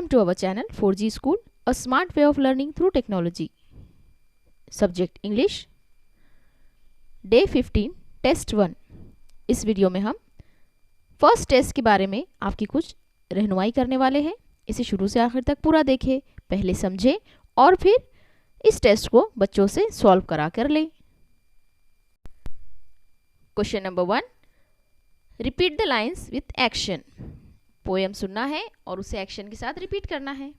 Welcome to our channel 4G School, a smart way of learning through technology. Subject English. Day 15, Test 1. इस video में हम first test के बारे में आपकी कुछ रहनुमाई करने वाले हैं। इसे शुरू से आखिर तक पूरा देखें, पहले समझें और फिर इस टेस्ट को बच्चों से सॉल्व करा कर लें। Question number 1, repeat the lines with action. Poem सुनना है और उसे एक्शन के साथ रिपीट करना है।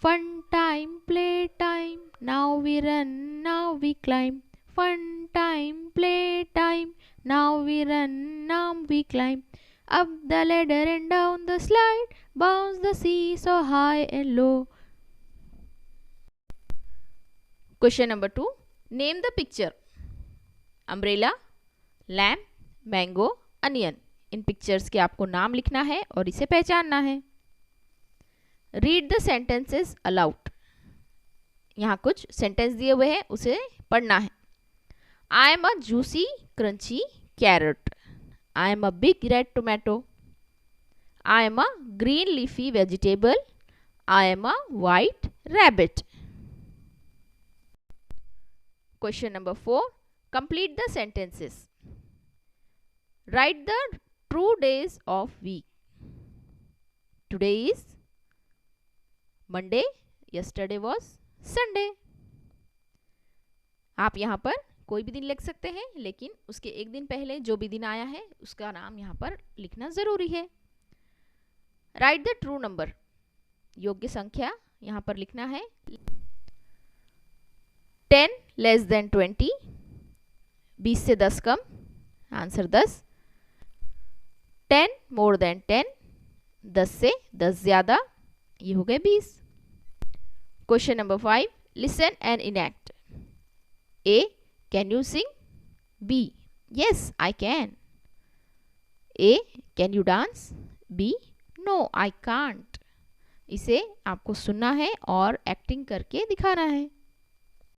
Fun time, play time, now we run, now we climb. Fun time, play time, now we run, now we climb. Up the ladder and down the slide, bounce the seesaw high and low. Question number 2, name the picture. Umbrella, lamp, mango, onion. इन pictures के आपको नाम लिखना है और इसे पहचानना है। Read the sentences aloud. यहाँ कुछ सेंटेंस दिए हुए हैं, उसे पढ़ना है। I am a juicy crunchy carrot. I am a big red tomato. I am a green leafy vegetable. I am a white rabbit. Question number 4, complete the sentences. Write the true days of week. Today is Monday, yesterday was Sunday. आप यहाँ पर कोई भी दिन लिख सकते हैं, लेकिन उसके एक दिन पहले जो भी दिन आया है उसका नाम यहाँ पर लिखना जरूरी है। Right the true number. योग्य संख्या यहाँ पर लिखना है। 10 लेस देन 20, 20 से 10 कम, आंसर 10। 10 मोर देन 10, 10 से 10 ज्यादा, ये हो गए 20। Question number 5, listen and enact. A, can you sing? B, yes I can. A, can you dance? B, no I can't. इसे आपको सुनना है और एक्टिंग करके दिखाना है।